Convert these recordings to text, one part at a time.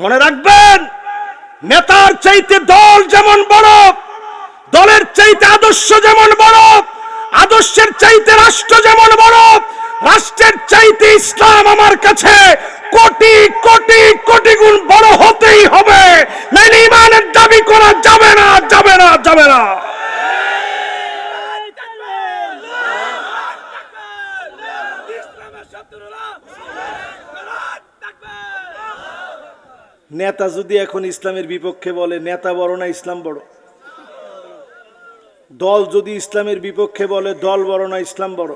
মনে রাখবেন, নেতার চাইতে দল যেমন বড়, দলের চাইতে আদর্শ যেমন বড়, আদর্শের চাইতে রাষ্ট্র যেমন বড়, রাষ্ট্রের চাইতে ইসলাম আমার কাছে কোটি কোটি কোটি গুণ বড় হতেই হবে, নাইলে ঈমানের দাবি করা যাবে না, যাবে না, যাবে না। নেতা যদি এখন ইসলামের বিপক্ষে বলে, নেতা বড় না ইসলাম বড়? দল যদি ইসলামের বিপক্ষে বলে, দল বড় না ইসলাম বড়?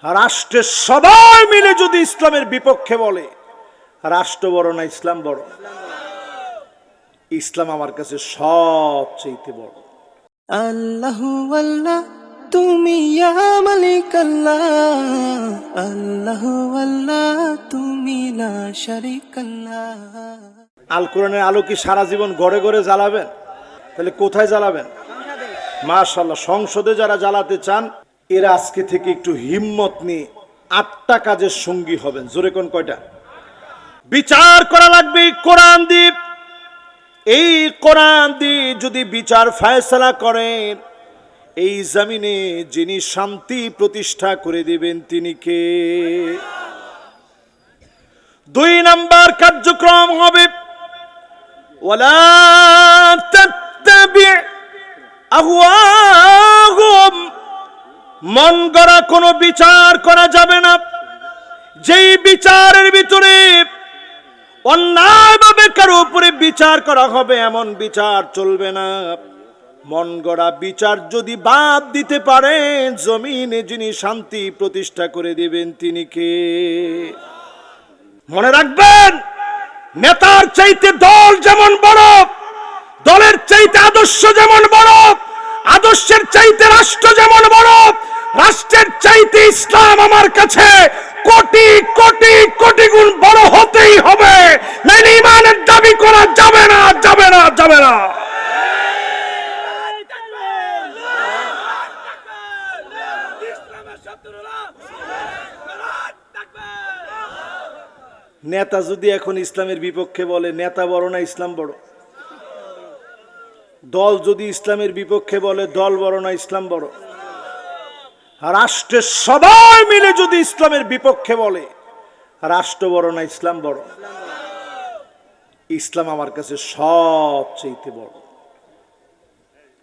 রাষ্ট্রের সবাই মিলে যদি ইসলামের বিপক্ষে বলে, রাষ্ট্র বড় না ইসলাম বড়? ইসলাম আমার কাছে সবচেয়ে বড়। আল্লাহু আল্লাহ তুমি ইয়া মালিক আল্লাহ, আল্লাহু আল্লাহ তুমি লা শারীকা আল্লাহ। আল কোরআনের আলো কি সারা জীবন ঘরে ঘরে জ্বালাবেন? তাহলে কোথায় জ্বালাবেন? মাশাআল্লাহ, সংসদে যারা জ্বালাতে চান এরা আজকে থেকে একটু হিম্মত নিয়ে 8টা কাজের সঙ্গী হবেন। জোরে কোন কয়টা? বিচার করা লাগবে কোরআন দিয়ে। এই কোরআন দিয়ে যদি বিচার ফয়সালা করেন, এই জমিনে যিনি শান্তি প্রতিষ্ঠা করে দিবেন তিনি কে? 2 নাম্বার কার্যক্রম হবে ওয়ালা তাত্তাবি আহওয়াহুম, মন গড়া কোনো বিচার করা যাবে না। যেই বিচারের ভিতরে অন্যায়ভাবে কারো উপরে বিচার করা হবে এমন বিচার চলবে না। মন গড়া বিচার যদি বাদ দিতে পারেন, জমিনে যিনি শান্তি প্রতিষ্ঠা করে দিবেন তিনি কে? মনে রাখবেন, নেতার চাইতে দল যেমন বড়, দলের চাইতে আদর্শ যেমন বড়, আদর্শের চাইতে রাষ্ট্র যেমন বড়, রাষ্ট্রের চাইতে ইসলাম আমার কাছে কোটি কোটি কোটি গুণ বড় হতেই হবে, নাইলে ঈমানের দাবি করা যাবে না, যাবে না, যাবে না। নেতা যদি এখন ইসলামের বিপক্ষে বলে, নেতা বড় না ইসলাম বড়? দল যদি ইসলামের বিপক্ষে বলে, দল বড় না ইসলাম বড়? রাষ্ট্রের সবাই মিলে যদি ইসলামের বিপক্ষে বলে, রাষ্ট্র বড় না ইসলাম বড়? ইসলাম আমার কাছে সবচেয়ে বড়।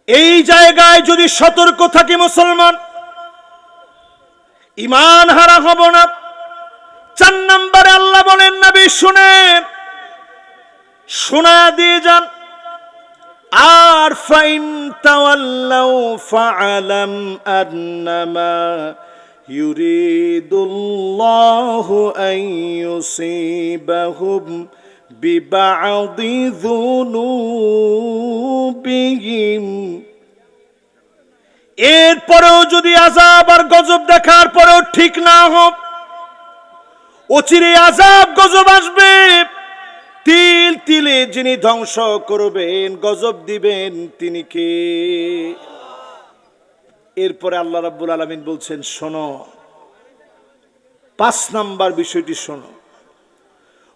এই জায়গায় যদি সতর্ক থাকি মুসলমান, ঈমান হারা হব না। 4 নম্বরে আল্লাহ বলেন, নবী শুনেন, শোনা দিয়ে যান, আর ফাইন তাওয়াল্লাউ ফাআলাম আন্নামা ইউরিদুল্লাহু আন ইউসিবাহুম বিবা'দি যুনুবিহিম। এরপরেও যদি আযাব আর গজব দেখার পরেও ঠিক না হোক, অচিরে আযাব গজব আসবে, তিল তিলে যিনি ধ্বংস করবেন, গজব দিবেন তিনি কে? এরপরে আল্লাহ রাব্বুল আলামিন বলছেন, শোনো, 5 নাম্বার বিষয়টি শোনো,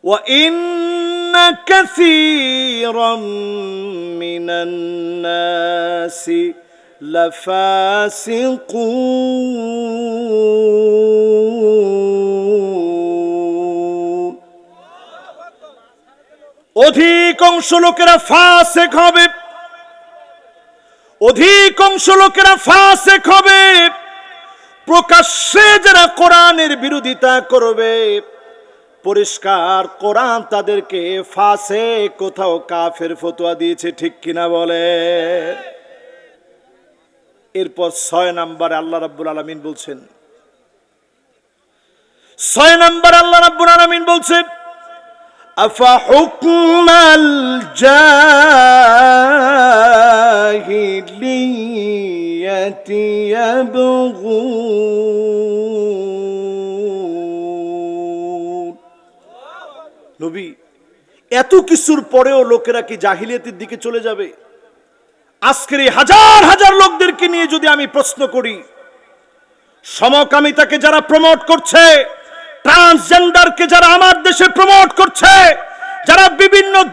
ওয়া ইন্না কাসীরাম মিনান নাসি লাফাসিকুন। অধিকাংশ লোকেরা ফাসিক হবে, অধিকাংশ লোকেরা ফাসিক হবে। প্রকাশ্যে যারা কোরআনের বিরোধিতা করবে, পরিষ্কার কোরআন তাদেরকে ফাসিক, কোথাও কাফের ফতোয়া দিয়েছে, ঠিক কিনা বলে? এরপর 6 নম্বরে আল্লাহ রাব্বুল আলামিন বলছেন, 6 নম্বরে আল্লাহ রাব্বুল আলামিন বলছেন, আফাহুকমাল জাহিলিয়াতি ইয়াবগুন। নবী, এত কিছুর পরেও লোকেরা কি জাহিলিয়াতের দিকে চলে যাবে? আজকের এই হাজার হাজার লোকদেরকে নিয়ে যদি আমি প্রশ্ন করি, সমকামিতাকে যারা প্রমোট করছে, ট্রান্সজেন্ডারকে যারা আমার দেশে প্রমোট করছে,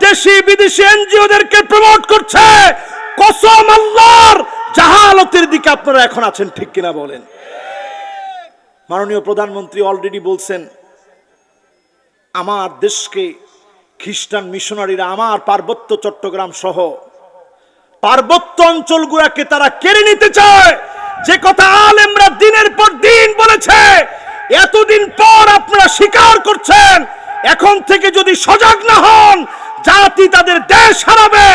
দেশি বিদেশি এনজিওদেরকে প্রমোট করছে। কসম আল্লাহর, জাহালতের দিকে আপনারা এখন আছেন, ঠিক কিনা বলেন? মাননীয় প্রধানমন্ত্রী অলরেডি বলছেন, আমার দেশকে খ্রিস্টান মিশনারিরা আমার পার্বত্য চট্টগ্রাম সহ পার্বত্য অঞ্চলগুলোকে তারা কেড়ে নিতে চায়। যে কথা আলেমরা দিনের পর দিন বলেছে, এতদিন পর আপনারা স্বীকার করছেন। এখন থেকে যদি সজাগ না হন, জাতি তাদের দেশ হারাবে,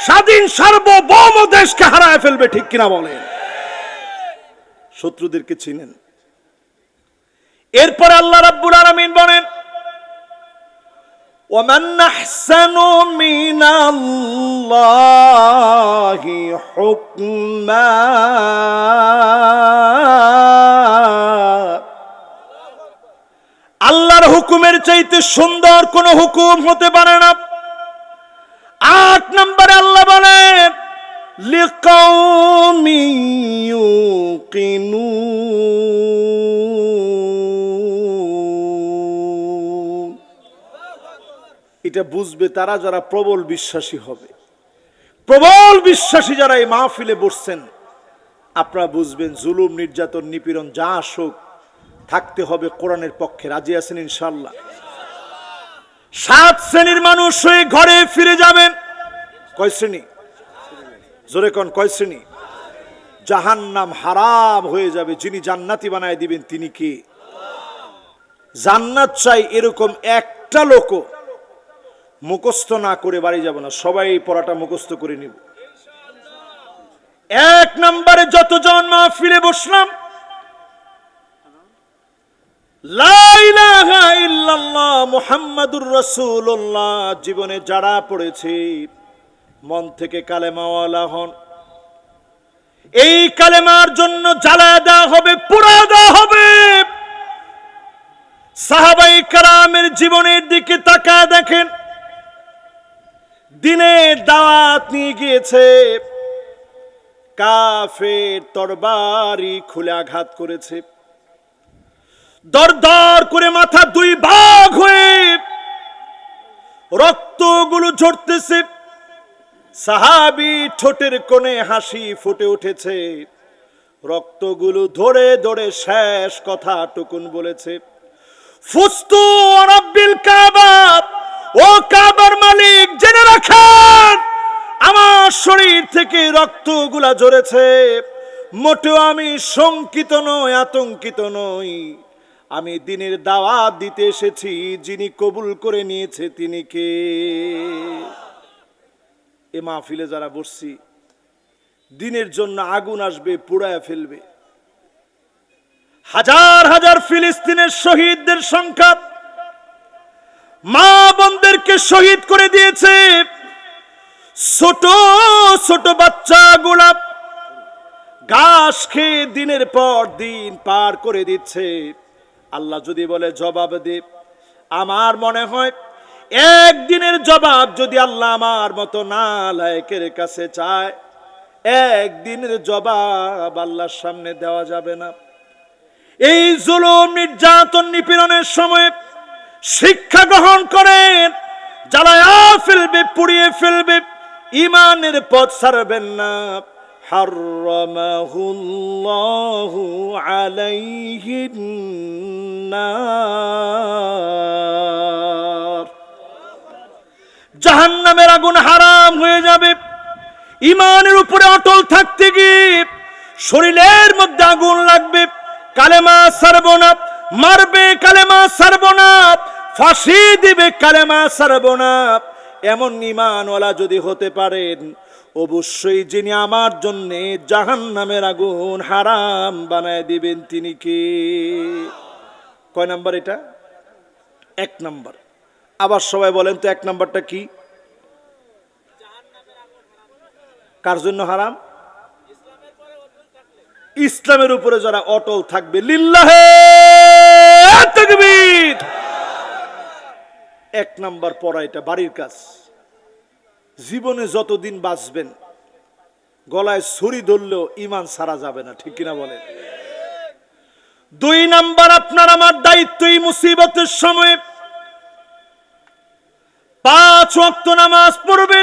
স্বাধীন সার্বভৌম দেশকে হারায় ফেলবে, ঠিক কিনা বলেন? শত্রুদেরকে চিনেন। এরপর আল্লাহ রাব্বুল আলামিন বলেন, ওয়ামান আহসানু মিনাল্লাহি হুকমা, আল্লাহর হুকুমের চাইতে সুন্দর কোন হুকুম হতে পারে না। 8 নম্বরে আল্লাহ বলেন, লিকাউমি ইউকিনুন, এটা বুঝবে তারা যারা প্রবল বিশ্বাসী হবে। প্রবল বিশ্বাসী যারা এই মাহফিলে বসছেন, আপনারা বুঝবেন জুলুম নির্যাতন নিপীড়ন যা আসুক থাকতে হবে কোরআনের পক্ষে। রাজি আছেন ইনশাআল্লাহ? 7 শ্রেণীর মানুষ হয়ে ঘরে ফিরে যাবেন। কয় শ্রেণী? জোরে কোন, কয় শ্রেণী? জাহান্নাম হারাম হয়ে যাবে। যিনি জান্নাতি বানায় দিবেন তিনি কে? জান্নাত চাই এরকম একটা লোকও মুখস্থ না করে বাড়ি যাব না, সবাই এই পড়াটা মুখস্থ করে নিব। 1 নম্বরে যতজন মাহফিলে বসলাম, লা ইলাহা ইল্লাল্লাহ মুহাম্মাদুর রাসূলুল্লাহ জীবনে যারা পড়েছে, মন থেকে কালেমাওয়ালা হন। এই কালেমার জন্য জ্বালায়া দেওয়া হবে, পুড়া দেওয়া হবে। সাহাবায়ে কেরামের জীবনের দিকে তাকায় দেখেন, দিনের দাওয়াত নিয়ে গিয়েছে, কাফের তরবারি খুলে আঘাত করেছে, দরদর করে মাথা 2 ভাগ হয়ে রক্তগুলো ঝরতেছে। সাহাবী ঠোঁটের কোণে হাসি ফুটে উঠেছে, রক্তগুলো ধরে ধরে শেষ কথা টুকুন বলেছে, ফুস্তু রাব্বিল কাবা, ও কাবার মালিক জেনে রাখেন, আমার শরীর থেকে রক্তগুলা ঝরেছে। মোটেও আমি শঙ্কিত নই, আতঙ্কিত নই। আমি দিনের দাওয়াত দিতে এসেছি, যিনি কবুল করে নিয়েছে তিনি কে? এ মাহফিলে যারা বসছি, দিনের জন্য আগুন আসবে, পুড়ায় ফেলবে। হাজার হাজার ফিলিস্তিনের শহীদদের সংখ্যা, মা বোনদেরকে শহীদ করে দিয়েছে। ছোট ছোট বাচ্চাগুলা ঘাস খেয়ে দিনের পর দিন পার করে দিচ্ছে। আল্লাহ যদি বলে জবাব দে, আমার মনে হয় একদিনের জবাব যদি আল্লাহ আমার মতো নালায়েকের কাছে চায়, একদিনের জবাব আল্লাহর সামনে দেওয়া যাবে না। এই জুলুম নির্যাতন নিপীড়নের সময় শিক্ষা গ্রহণ করেন, জ্বালায়া ফেলবে, পুড়িয়ে ফেলবে, ঈমানের পথ ছাড়বেন না। হারামাহুল্লাহু আলাইহিন নার, জাহান্নামের আগুন হারাম হয়ে যাবে। ঈমানের উপরে অটল থাকতে গিয়ে শরীরের মধ্যে আগুন লাগবে। কালেমা ছাড়বো না, মারবে কালেমা ছাড়বো না, ফাঁসি দিবে কালেমা ছাড়বো না, এমন ঈমানওয়ালা যদি হতে পারেন, অবশ্যই যিনি আমার জন্য জাহান্নামের আগুন হারাম বানায় দিবেন তিনি কে? কয় নাম্বার এটা? 1 নাম্বার। আবার সবাই বলেন তো 1 নাম্বারটা কি? কার জন্য হারাম? ইসলামের উপরে যারা অটল থাকবে। লিল্লাহে তাকবীর। 1 নাম্বার পড়া, এটা বাড়ির কাজ। জীবনে যতদিন বাঁচবেন গলায় ছুরি ধরলেও ঈমান ছাড়া যাবে না, ঠিক কিনা বলেন? 2 নাম্বার, আপনার আমার দায়িত্ব এই মুসিবতের সময় 5 ওয়াক্ত নামাজ পড়বে,